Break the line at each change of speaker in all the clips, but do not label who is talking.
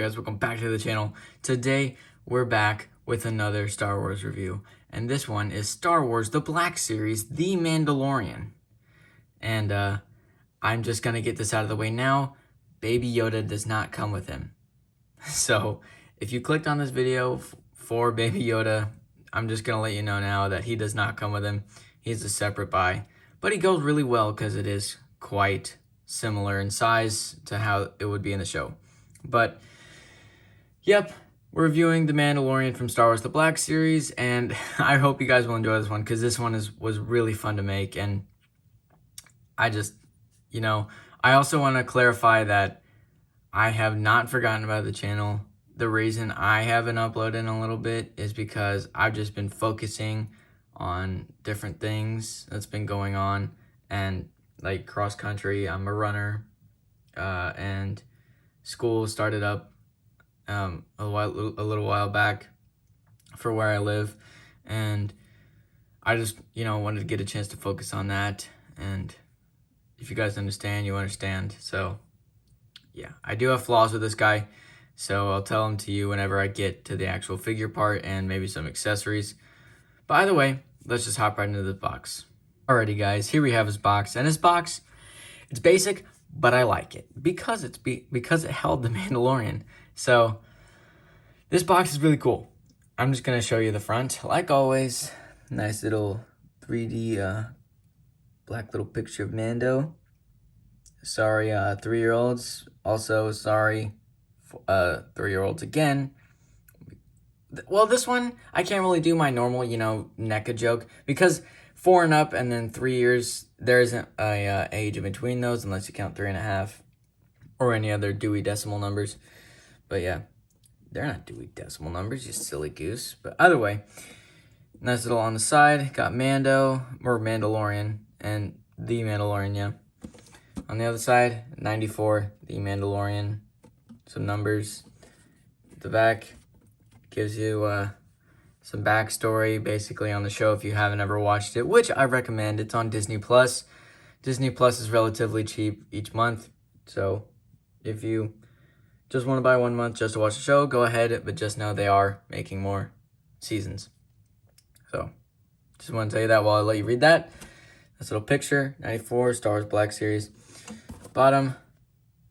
guys? Welcome back to the channel. Today, we're back with another Star Wars review. And this one is Star Wars, the Black Series, The Mandalorian. And I'm just going to get this out of the way now. Baby Yoda does not come with him. So, if you clicked on this video for Baby Yoda, I'm just going to let you know now that he does not come with him. He's a separate buy. But he goes really well because it is quite similar in size to how it would be in the show. But, yep, we're reviewing The Mandalorian from Star Wars The Black Series, and I hope you guys will enjoy this one, because this one was really fun to make, and I just, I also want to clarify that I have not forgotten about the channel. The reason I haven't uploaded in a little bit is because I've just been focusing on different things that's been going on, and like cross country, I'm a runner, and school started up a little while back for where I live, and I just wanted to get a chance to focus on that. And if you guys understand, you understand. So yeah, I do have flaws with this guy, so I'll tell them to you whenever I get to the actual figure part and maybe some accessories. But either way, let's just hop right into the box. Alrighty guys, here we have his box, and his box, it's basic, but I like it because because it held the Mandalorian. So this box is really cool. I'm just gonna show you the front, like always. Nice little 3D black little picture of Mando. Sorry, 3-year-olds. Also sorry, 3-year-olds again. Well, this one I can't really do my normal, NECA joke, because 4 and up, and then 3 years, there isn't a age in between those unless you count 3.5 or any other Dewey Decimal numbers. But yeah, they're not Dewey Decimal numbers, you silly goose. But either way, nice little on the side. Got Mando, or Mandalorian, and The Mandalorian, yeah. On the other side, 94, The Mandalorian. Some numbers. The back gives you some backstory basically on the show if you haven't ever watched it, which I recommend. It's on Disney Plus. Disney Plus is relatively cheap each month, so if you just want to buy 1 month just to watch the show, go ahead, but just know they are making more seasons. So just want to tell you that while I let you read that. This little picture, 94, Star Wars Black Series. Bottom,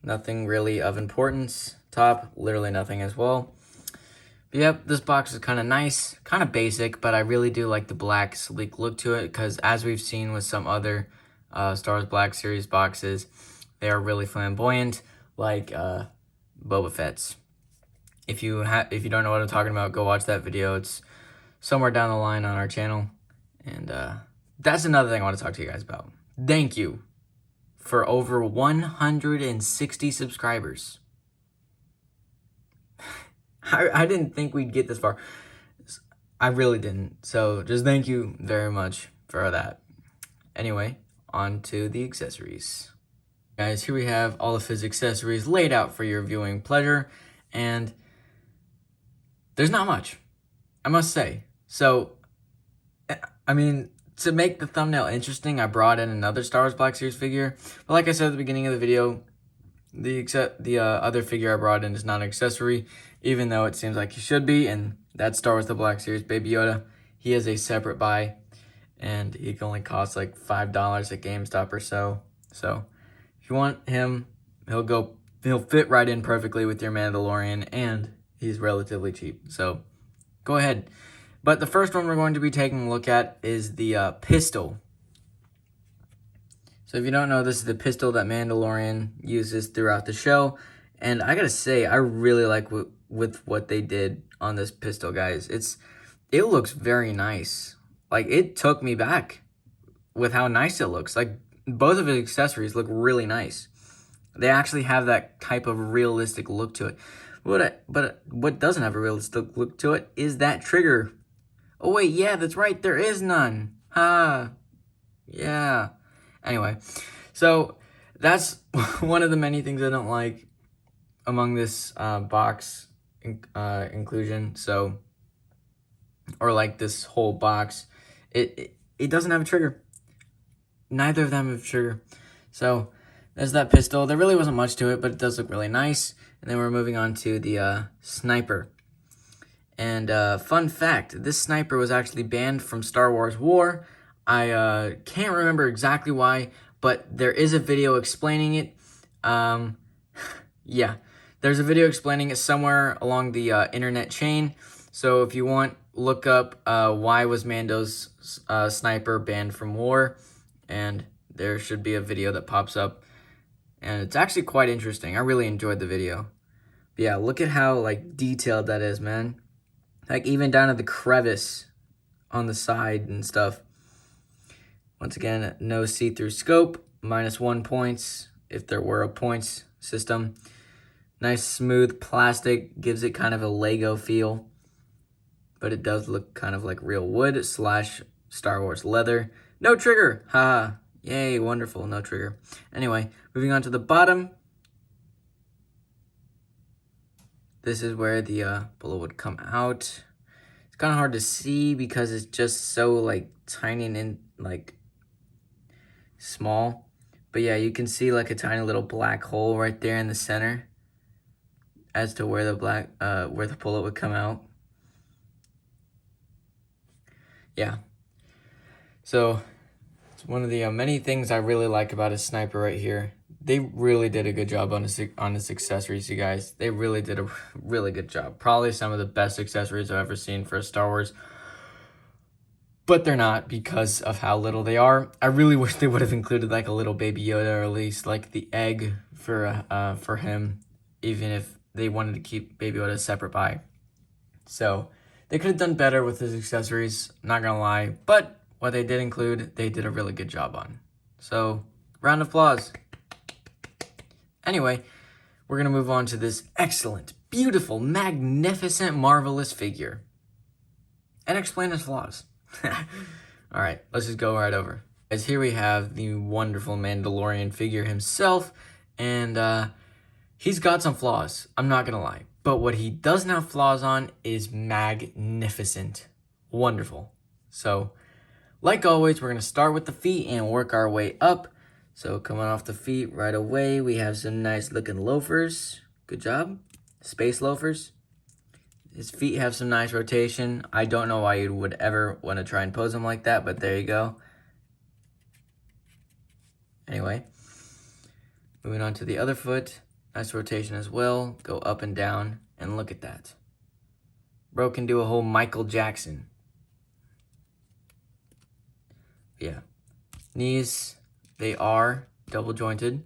nothing really of importance. Top, literally nothing as well. But yep, this box is kind of nice, kind of basic, but I really do like the black sleek look to it, because as we've seen with some other Star Wars Black Series boxes, they are really flamboyant, like Boba Fett's. If you don't know what I'm talking about, go watch that video. It's somewhere down the line on our channel. And that's another thing I want to talk to you guys about. Thank you for over 160 subscribers. I didn't think we'd get this far. I really didn't. So just thank you very much for that. Anyway, on to the accessories. Guys, here we have all of his accessories laid out for your viewing pleasure. And there's not much, I must say. So, I mean, to make the thumbnail interesting, I brought in another Star Wars Black Series figure. But like I said at the beginning of the video, the other figure I brought in is not an accessory, even though it seems like he should be, and that's Star Wars The Black Series Baby Yoda. He is a separate buy, and he can only cost like $5 at GameStop or so. So if you want him, he'll fit right in perfectly with your Mandalorian, and he's relatively cheap. So go ahead. But the first one we're going to be taking a look at is the pistol. So if you don't know, this is the pistol that Mandalorian uses throughout the show. And I gotta say, I really like with what they did on this pistol, guys. It looks very nice. Like, it took me back with how nice it looks. Like, both of his accessories look really nice. They actually have that type of realistic look to it. But what doesn't have a realistic look to it is that trigger. Oh wait, yeah, that's right, there is none. Ha, yeah. Anyway, so that's one of the many things I don't like among this box inclusion. So, or like this whole box, it doesn't have a trigger. Neither of them have a trigger. So there's that pistol. There really wasn't much to it, but it does look really nice. And then we're moving on to the sniper. And fun fact, this sniper was actually banned from Star Wars War. I can't remember exactly why, but there is a video explaining it. Yeah, there's a video explaining it somewhere along the internet chain. So if you want, look up why was Mando's sniper banned from war, and there should be a video that pops up. And it's actually quite interesting. I really enjoyed the video. But yeah, look at how like detailed that is, man. Like even down to the crevice on the side and stuff. Once again, no see-through scope, -1 points if there were a points system. Nice smooth plastic, gives it kind of a Lego feel. But it does look kind of like real wood / Star Wars leather. No trigger, haha. Yay, wonderful, no trigger. Anyway, moving on to the bottom. This is where the bullet would come out. It's kind of hard to see because it's just so like tiny and like small. But yeah, you can see like a tiny little black hole right there in the center as to where the where the bullet would come out. Yeah. So it's one of the many things I really like about a sniper right here. They really did a good job on its accessories, you guys. They really did a really good job. Probably some of the best accessories I've ever seen for a Star Wars. But they're not because of how little they are. I really wish they would have included like a little baby Yoda, or at least like the egg for him, even if they wanted to keep Baby Yoda a separate buy. So they could have done better with his accessories, not gonna lie. But what they did include, they did a really good job on. So round of applause. Anyway, we're gonna move on to this excellent, beautiful, magnificent, marvelous figure and explain its flaws. All right, let's just go right over. As here we have the wonderful Mandalorian figure himself, and he's got some flaws, I'm not gonna lie. But what he doesn't have flaws on is magnificent, wonderful. So, like always, we're gonna start with the feet and work our way up. So coming off the feet right away, we have some nice looking loafers. Good job, space loafers. His feet have some nice rotation. I don't know why you would ever want to try and pose them like that, but there you go. Anyway, moving on to the other foot. Nice rotation as well. Go up and down, and look at that. Bro can do a whole Michael Jackson. Yeah. Knees, they are double jointed.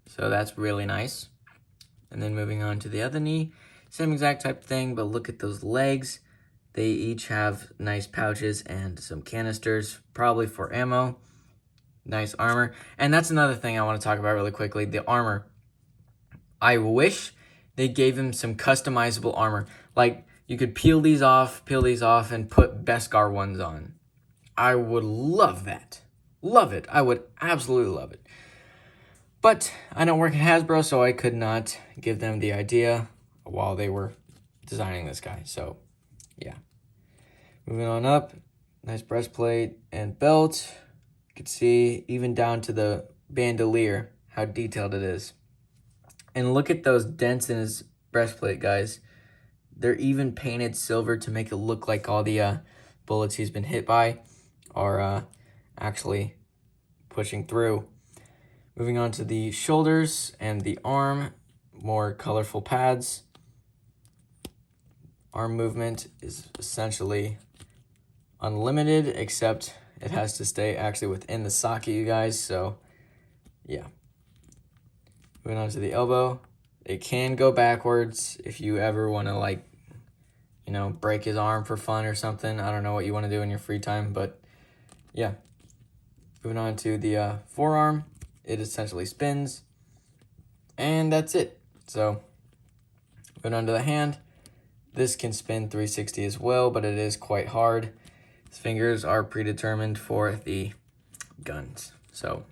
So that's really nice. And then moving on to the other knee, same exact type of thing, but look at those legs. They each have nice pouches and some canisters, probably for ammo. Nice armor. And that's another thing I want to talk about really quickly, the armor. I wish they gave him some customizable armor. Like, you could peel these off, and put Beskar ones on. I would love that. Love it. I would absolutely love it. But I don't work at Hasbro, so I could not give them the idea while they were designing this guy. So, yeah. Moving on up. Nice breastplate and belt. You can see even down to the bandolier how detailed it is. And look at those dents in his breastplate, guys. They're even painted silver to make it look like all the bullets he's been hit by are actually pushing through. Moving on to the shoulders and the arm, more colorful pads. Arm movement is essentially unlimited, except it has to stay actually within the socket, you guys. So, yeah. Moving on to the elbow. It can go backwards if you ever want to, like, you know, break his arm for fun or something. I don't know what you want to do in your free time, but yeah. Moving on to the forearm. It essentially spins, and that's it. So, moving on to the hand. This can spin 360 as well, but it is quite hard. His fingers are predetermined for the guns. So,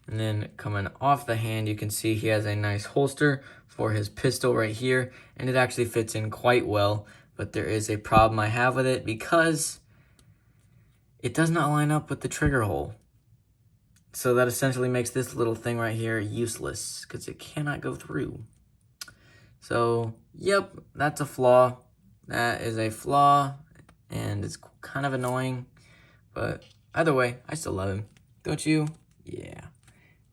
and then coming off the hand, you can see he has a nice holster for his pistol right here, and it actually fits in quite well, but there is a problem I have with it because it does not line up with the trigger hole. So that essentially makes this little thing right here useless because it cannot go through. So, yep, that's a flaw. That is a flaw, and it's kind of annoying. But either way, I still love him. Don't you? Yeah.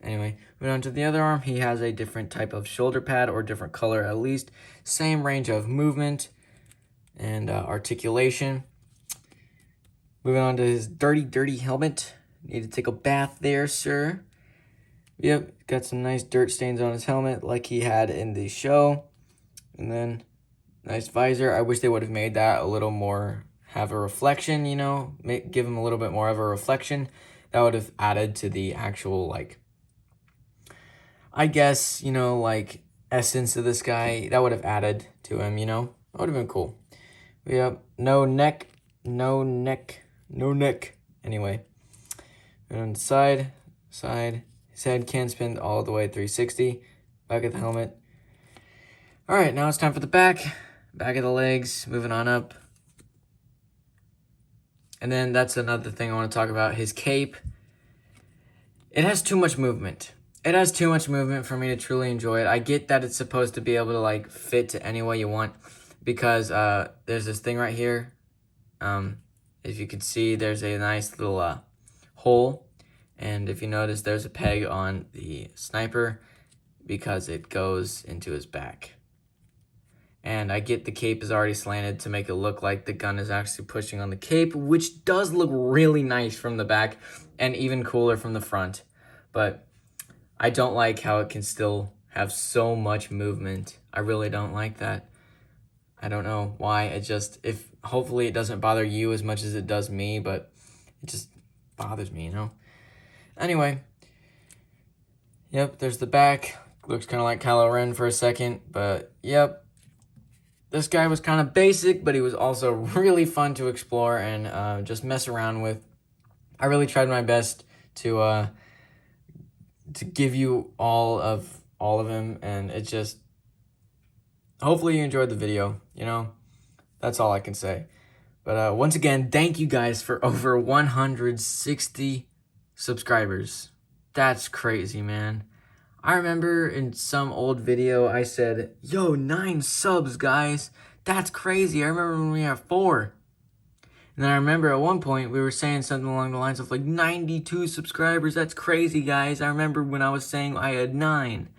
Anyway, moving on to the other arm, he has a different type of shoulder pad, or different color at least. Same range of movement and articulation. Moving on to his dirty helmet. Need to take a bath there, sir. Yep, got some nice dirt stains on his helmet like he had in the show. And then, nice visor. I wish they would have made that a little more, have a reflection, you know, give him a little bit more of a reflection. That would have added to the actual, like, I guess, you know, like, essence of this guy. That would have added to him, you know. That would have been cool. Yep, no neck. Anyway, and on the side, his head can spin all the way 360. Back of the helmet. All right, now it's time for the back of the legs, moving on up. And then that's another thing I want to talk about, his cape. It has too much movement. It has too much movement for me to truly enjoy it. I get that it's supposed to be able to, like, fit to any way you want, because there's this thing right here. If you can see, there's a nice little hole, and if you notice, there's a peg on the sniper because it goes into his back. And I get the cape is already slanted to make it look like the gun is actually pushing on the cape, which does look really nice from the back and even cooler from the front. But I don't like how it can still have so much movement. I really don't like that. I don't know why. It just, hopefully it doesn't bother you as much as it does me, but it just bothers me, you know? Anyway, yep, there's the back. Looks kind of like Kylo Ren for a second, but yep. This guy was kind of basic, but he was also really fun to explore and just mess around with. I really tried my best to give you all of him, and it just, hopefully you enjoyed the video, you know? That's all I can say. But once again, thank you guys for over 160 subscribers. That's crazy, man. I remember in some old video I said, yo, 9 subs, guys. That's crazy. I remember when we had 4. And then I remember at one point we were saying something along the lines of like 92 subscribers. That's crazy, guys. I remember when I was saying I had 9.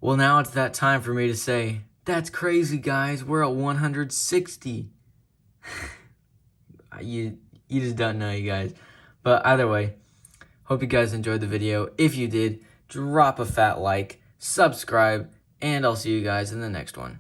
Well, now it's that time for me to say, that's crazy, guys. We're at 160. You just don't know, you guys. But either way, hope you guys enjoyed the video. If you did, drop a fat like, subscribe, and I'll see you guys in the next one.